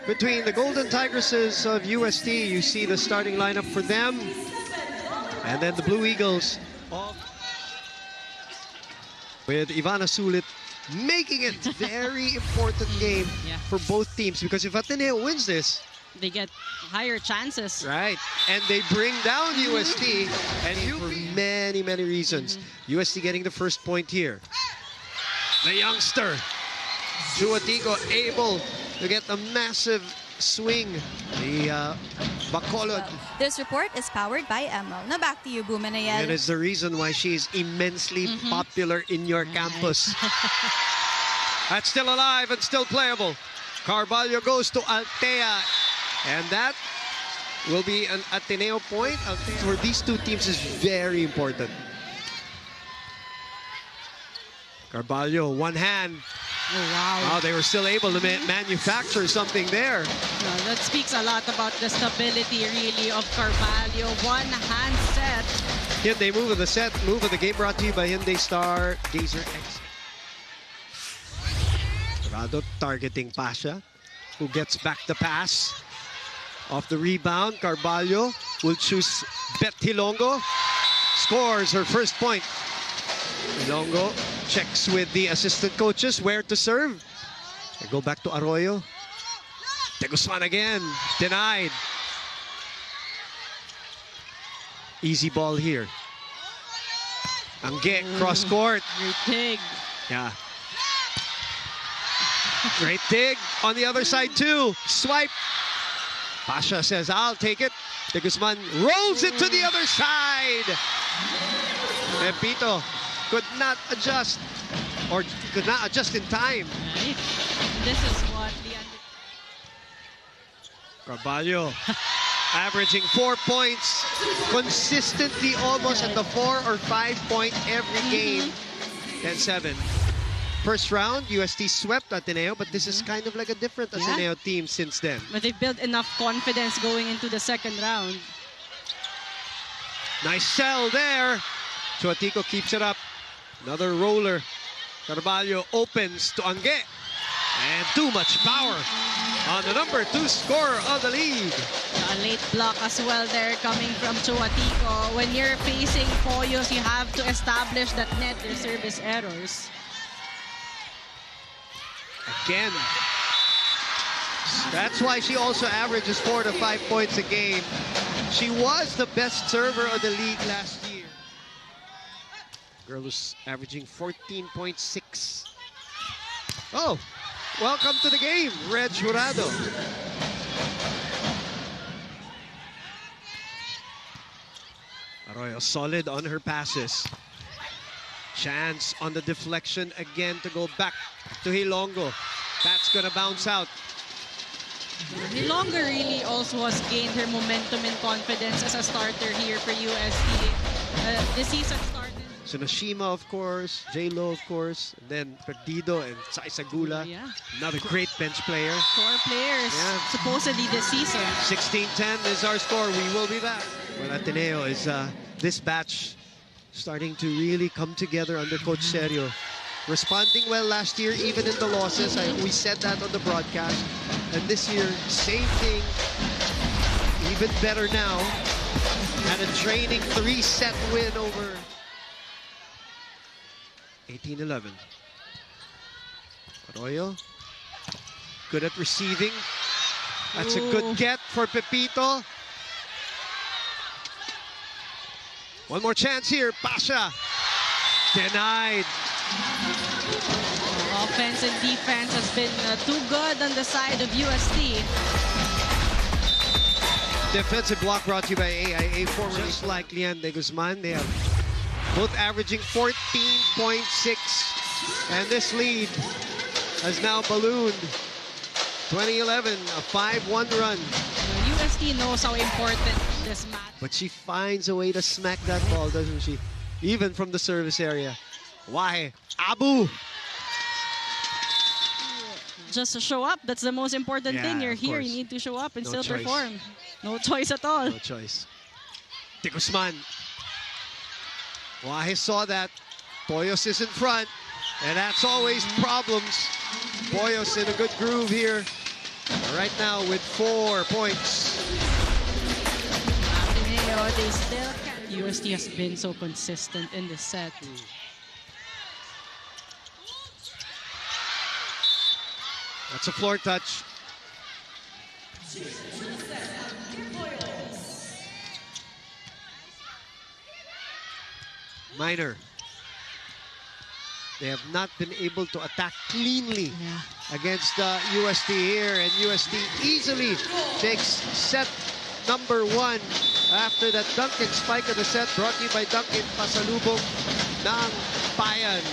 between the Golden Tigresses of UST. You see the starting lineup for them. And then the Blue Eagles with Ivana Sulit making it very important game for both teams, because if Ateneo wins this, they get higher chances. Right, and they bring down UST, and for many, many reasons. UST getting the first point here. The youngster, Chuatico, able to get a massive swing. The Bacolod. This report is powered by Emerald. Now back to you, Bumanayel. It is the reason why she is immensely popular in your campus. That's still alive and still playable. Carvalho goes to Altea. And that will be an Ateneo point. For these two teams is very important. Carvalho, one hand. Oh, wow. Oh, they were still able to manufacture something there. That speaks a lot about the stability, really, of Carvalho. One hand set. Hyundai move of the set, move of the game, brought to you by Hyundai Star Gazer X. Dorado targeting Pasha, who gets back the pass. Off the rebound, Carvalho will choose Bet Hilongo. Scores her first point. Hilongo checks with the assistant coaches where to serve. They go back to Arroyo. De Guzman again, denied. Easy ball here. Angge, cross court. Great dig. Yeah. Great dig on the other side too. Swipe. Pasha says, I'll take it. De Guzman rolls it to the other side. Pepito could not adjust, or could not adjust in time. This is what the Carvalho averaging 4 points consistently, almost at the 4 or 5 point every game. 10-7. First round, UST swept Ateneo, but this is kind of like a different Ateneo team since then. But they've built enough confidence going into the second round. Nice sell there. Chuatico keeps it up. Another roller. Carvalho opens to Angge. And too much power on the number 2 scorer of the league. A late block as well there coming from Chuatico. When you're facing Poyos, you have to establish that net their service errors. Again. That's why she also averages 4 to 5 points a game. She was the best server of the league last year. Girl who's averaging 14.6. Oh, welcome to the game, Reg Jurado. Arroyo solid on her passes. Chance on the deflection again to go back to Hilongo. That's gonna bounce out. Hilongo really also has gained her momentum and confidence as a starter here for UST. This season started. Sunashima, of course, J-Lo, of course, and then Perdido and Saisagula. Another great bench player. 4 players, supposedly this season. 16-10 is our score. We will be back. Well, Ateneo is this batch starting to really come together under Coach Serio. Responding well last year, even in the losses. We said that on the broadcast. And this year, same thing, even better now. Had a training 3-set win over 18-11. Arroyo, good at receiving. That's a good get for Pepito. One more chance here, Pasha. Denied. Offense and defense has been too good on the side of UST. Defensive block brought to you by AIA, formerly just like Lian de Guzman. They have both averaging 14.6, and this lead has now ballooned. 2011, a 5-1 run. UST knows how important this match. But she finds a way to smack that ball, doesn't she? Even from the service area. Why? Abu! Just to show up, that's the most important thing. You're here, you need to show up and still perform. No choice at all. No choice. De Guzman. Wahe saw that. Poyos is in front. And that's always problems. Poyos in a good groove here. right now with 4 points. Ateneo, they still can't. UST has been so consistent in this set. That's a floor touch. Minor. They have not been able to attack cleanly against UST here, and UST easily takes set number 1 after that Duncan spike of the set, brought to you by Duncan, pasalubong ng Bayan.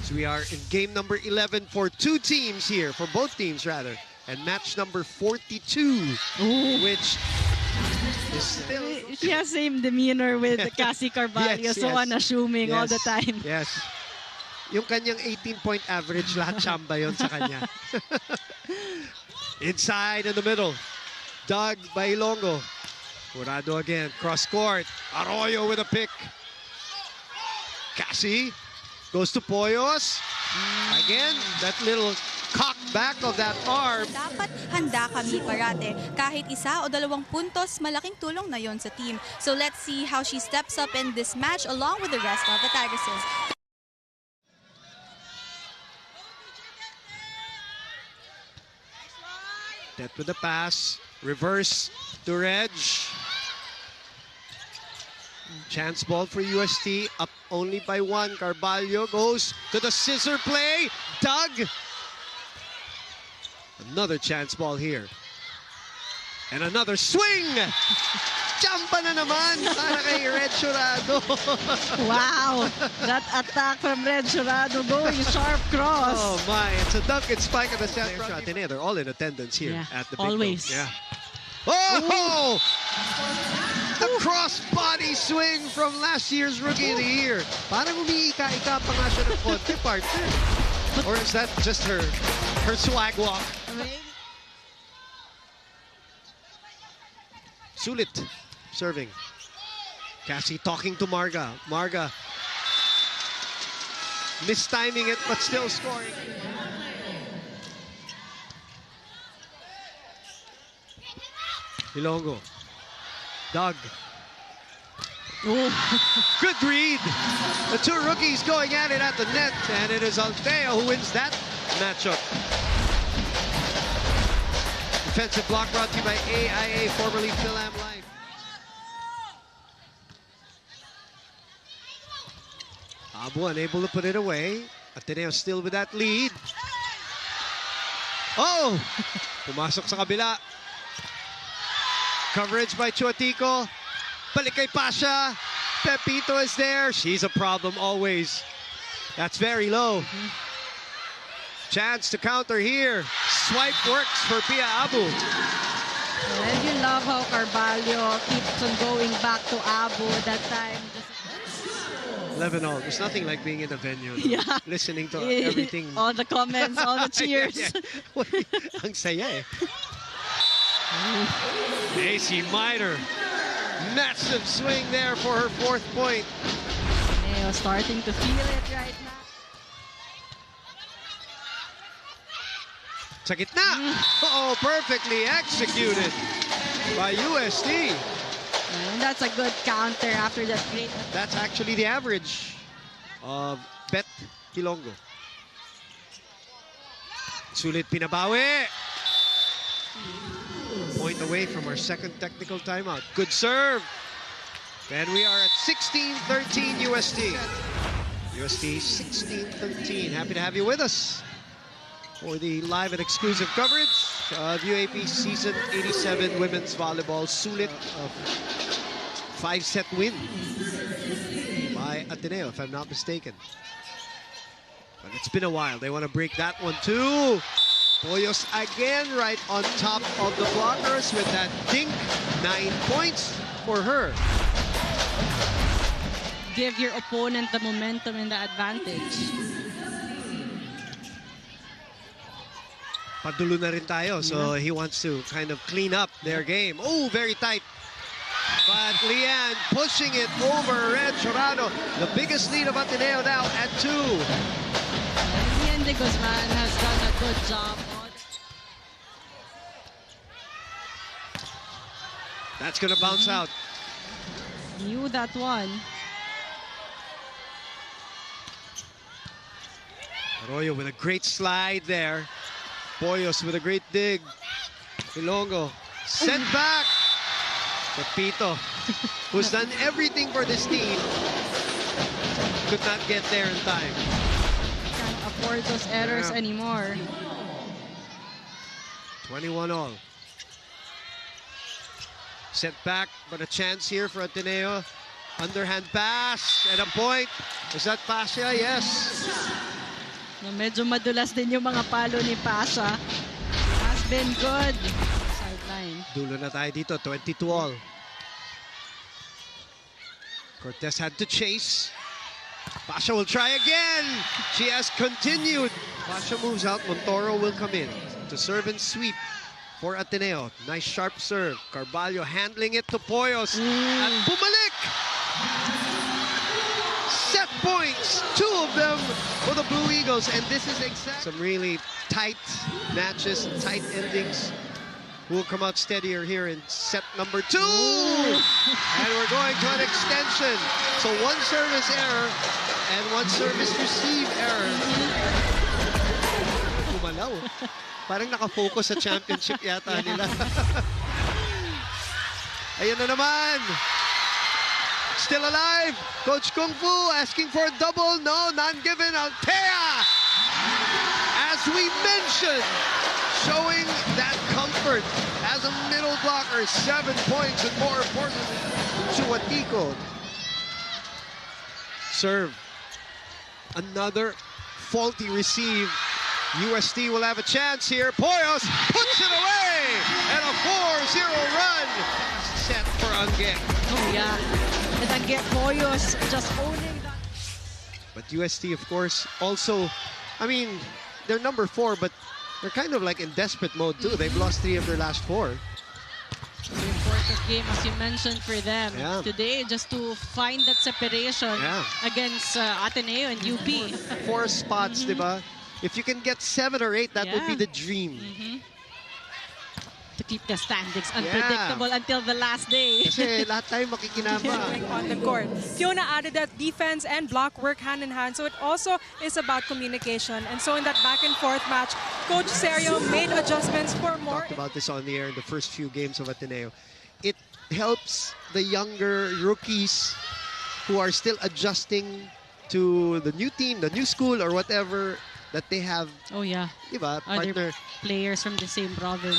So we are in game number 11 for 2 teams here, for both teams rather, and match number 42, which is still... She has same demeanor with Cassie Carvalho, so unassuming all the time. Yes. Yung kanyang 18-point average, lahat chamba yon sa kanya. Inside in the middle. Dug by Ilongo. Jurado again, cross court. Arroyo with a pick. Cassie goes to Poyos. Again, that little cock back of that arm. Dapat handa kami parate. Kahit 1 o 2 puntos, malaking tulong na yon sa team. So let's see how she steps up in this match along with the rest of the Tigresses. That with the pass. Reverse to Reg. Chance ball for UST. Up only by 1. Carvalho goes to the scissor play. Dug. Another chance ball here. And another swing. Champa na naman para kay Red Jurado. Wow, that attack from Red Jurado going sharp cross. Oh my, it's a dunk and spike of the set. They're all in attendance here at the big always. Dome. Yeah. Oh! The cross-body swing from last year's Rookie of the Year. Parang umiika-ika pa nga siya ng konti, partner. Or is that just her swag walk? Sulit serving. Cassie talking to Marga. Marga mistiming it, but still scoring. Ilongo. Doug. Good read. The 2 rookies going at it at the net, and it is Ateneo who wins that matchup. Defensive block brought to you by AIA, formerly Philam Life. Abu unable to put it away. Ateneo still with that lead. Oh! Pumasok sa kabila. Coverage by Chuatico. Balik kay Pasha. Pepito is there. She's a problem always. That's very low. Chance to counter here. Swipe works for Pia Abu. And you love how Carvalho keeps on going back to Abu that time. 11-all. There's nothing like being in a venue. Yeah. Listening to everything. All the comments, all the cheers. Ang saya eh. AC Minor. Massive swing there for her 4th point. Ateneo starting to feel it right now. Sa gitna. Oh, perfectly executed by UST. And that's a good counter after that great. That's actually the average of Bet Ilongo. Sulit pinabawi. Point away from our 2nd technical timeout. Good serve. And we are at 16-13 UST. UST 16-13. Happy to have you with us for the live and exclusive coverage of UAAP Season 87 Women's Volleyball. Sulit of 5-set win by Ateneo, if I'm not mistaken. But it's been a while. They want to break that one too. Poyos again right on top of the blockers with that dink. 9 points for her. Give your opponent the momentum and the advantage. Padulo na rin tayo, so he wants to kind of clean up their game. Oh, very tight. But Leanne pushing it over Red Jurado. The biggest lead of Ateneo now at 2. Leanne de Guzman has done a good job. That's gonna bounce out. Knew that one. Arroyo with a great slide there. Poyos with a great dig. Ilongo sent back. But Pito, who's done everything for this team, could not get there in time. Can't afford those errors anymore. 21 all. Set back, but a chance here for Ateneo. Underhand pass and a point. Is that Pasha? Yes. Na medyo madulas din yung mga palo ni Pasha. Has been good. Sideline. Dulo na tayo dito, 22 all. Cortez had to chase. Pasha will try again. She has continued. Pasha moves out. Montoro will come in to serve and sweep for Ateneo. Nice sharp serve. Carvalho handling it to Poyos. At bumalik! Set points, 2 of them for the Blue Eagles, and this is some really tight matches, tight endings. Who will come out steadier here in set number 2? And we're going to an extension. So 1 service error and 1 service receive error. Kumalaw. Parang nakafocus sa championship yata nila. Ayan na naman. Still alive. Coach Kung Fu asking for a double. No, none given. Altea, as we mentioned, showing that comfort as a middle blocker. 7 points, and more importantly, Chuatico. Serve. Another faulty receive. UST will have a chance here. Poyos puts it away, and a 4-0 run. Set for Ange. Oh yeah. And Ange Poyos just owning that. But UST, of course, also, I mean, they're number 4, but they're kind of like in desperate mode too. They've lost 3 of their last 4. The important game, as you mentioned, for them today, just to find that separation against Ateneo and UP. 4 spots, diba? If you can get 7 or 8, that would be the dream. To keep the standings unpredictable until the last day. Kasi lahat tayo makikinama. On the court. Fiona added that defense and block work hand in hand, so it also is about communication. And so in that back and forth match, Coach Serio made adjustments for more. Talked about this on the air in the first few games of Ateneo. It helps the younger rookies who are still adjusting to the new team, the new school, or whatever that they have. Oh yeah. Diba? Other players from the same province.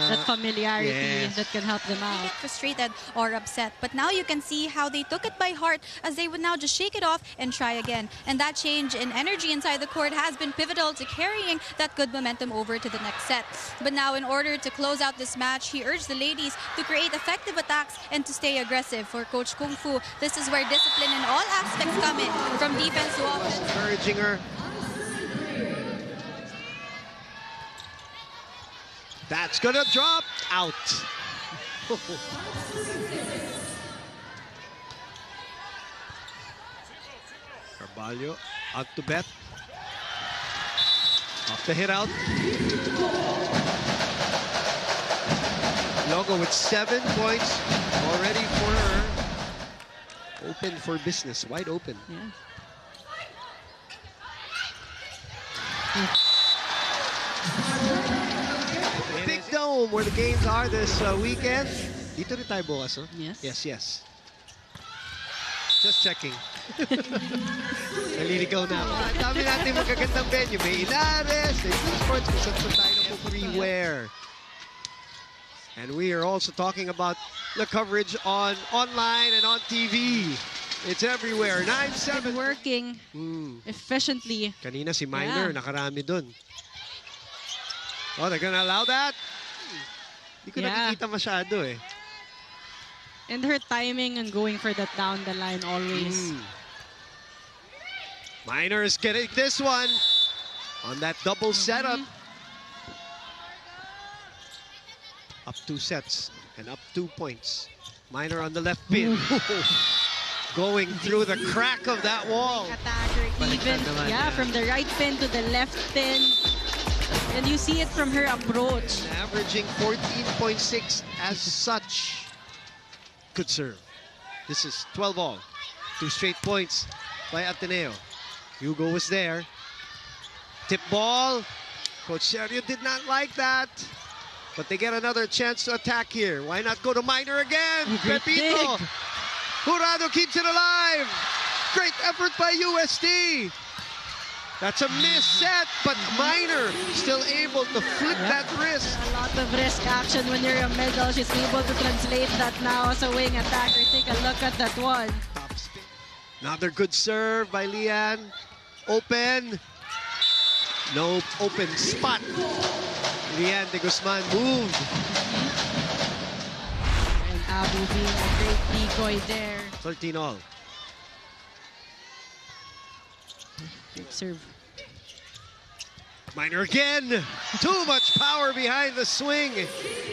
That familiarity that can help them out. Get frustrated or upset, but now you can see how they took it by heart as they would now just shake it off and try again. And that change in energy inside the court has been pivotal to carrying that good momentum over to the next set. But now, in order to close out this match, he urged the ladies to create effective attacks and to stay aggressive. For Coach Kung Fu, this is where discipline in all aspects come in, from defense to offense. Encouraging her. That's gonna drop out. Carvalho out to bet. Off the hit out. Logo with 7 points already for her. Open for business, wide open. Big Dome, where the games are this weekend. Dito rin tayo bukas, no? Yes. Yes. Just checking. Naliligaw na ako. Ang dami natin magagandang venue. May Inares, may Blue Sports, may saan tayo na po freeware. And we are also talking about the coverage on online and on TV. It's everywhere. 9-7. Working efficiently. Kanina si Minor, nakarami dun. Oh, they're gonna allow that? Hindi ko nakikita masyado eh. And her timing and going for that down the line always. Minor is getting this one on that double setup. Up 2 sets and up 2 points. Minor on the left pin. Going through the crack of that wall. Attacker even, from the right pin to the left pin. And you see it from her approach. Averaging 14.6 as such. Good serve. This is 12 all. 2 straight points by Ateneo. Hugo was there. Tip ball. Coach Serio did not like that. But they get another chance to attack here. Why not go to Minor again? Pepito. Jurado keeps it alive. Great effort by UST. That's a miss set, but Minor still able to flip that wrist. A lot of risk action when you're a middle. She's able to translate that now as a wing attacker. Take a look at that one. Top spin. Another good serve by Lian. Open. No open spot. Lian de Guzman moved. And Abu being a great decoy there. 13 all. Good serve. Minor again. Too much power behind the swing.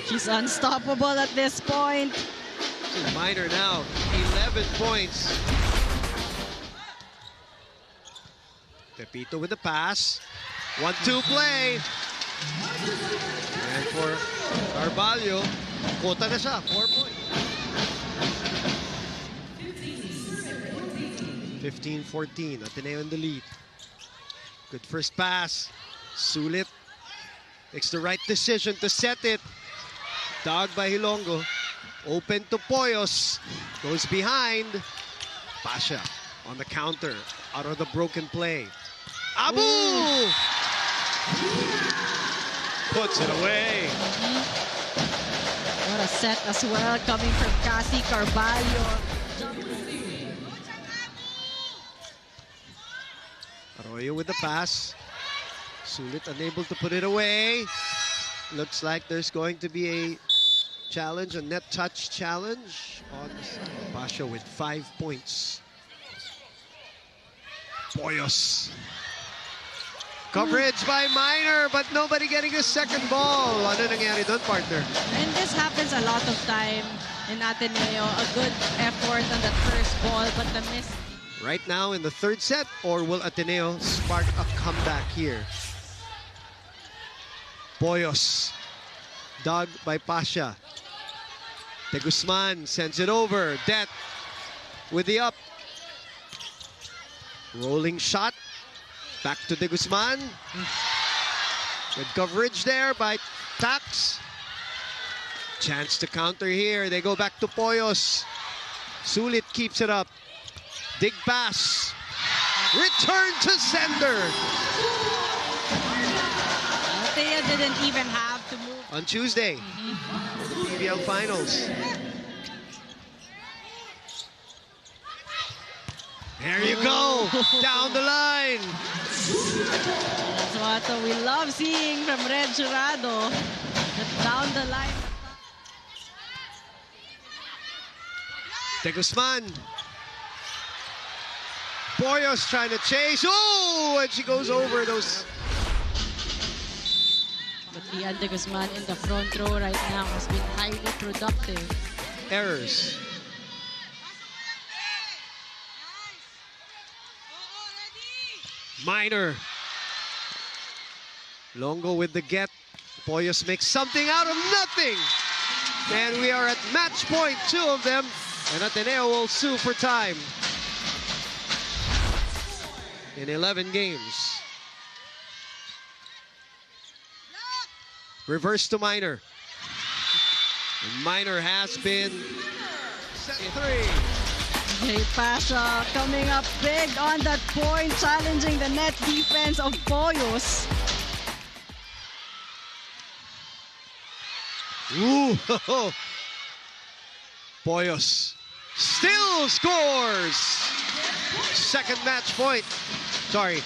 She's unstoppable at this point. Minor now, 11 points. Pepito with the pass. 1-2 play. And for Carvalho, kota na siya, 4 points. 15-14, Ateneo in the lead. Good first pass. Sulit makes the right decision to set it. Dog by Hilongo. Open to Poyos. Goes behind. Pasha on the counter. Out of the broken play. Abu! Puts it away. What a set as well coming from Cassie Carvalho. Arroyo with the pass. Sulit unable to put it away. Looks like there's going to be a challenge, a net touch challenge on Pasha with 5 points. Poyos. Coverage by Minor, but nobody getting a second ball. Ano nangyari doon, partner? And this happens a lot of time in Ateneo. A good effort on that first ball, but the miss. Right now in the third set, or will Ateneo spark a comeback here? Poyos. Dug by Pasha. De Guzman sends it over. Det with the up. Rolling shot. Back to De Guzman. Good coverage there by Tax. Chance to counter here. They go back to Poyos. Sulit keeps it up. Dig pass. Return to sender. Thea didn't even have to move. On Tuesday, for the PBL Finals. There you go. Down the line. That's what we love seeing from Red Jurado. Down the line. De Guzman. Poyos trying to chase. Oh, and she goes over those. But Lian de Guzman in the front row right now has been highly productive. Errors. Minor. Longo with the get. Poyos makes something out of nothing. And we are at match point, 2 of them. And Ateneo will sue for time. In 11 games. Reverse to Minor. And Minor has been set 3. Jay Pasha coming up big on that point, challenging the net defense of Poyos. Ooh, Poyos still scores. Second match point. Sorry,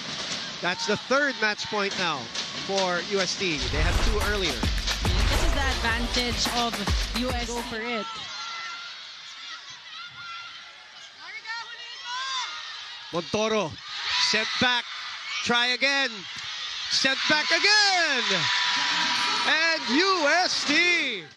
that's the 3rd match point now for UST. They had 2 earlier. This is the advantage of UST. Go for it. Montoro sent back. Try again. Sent back again. And UST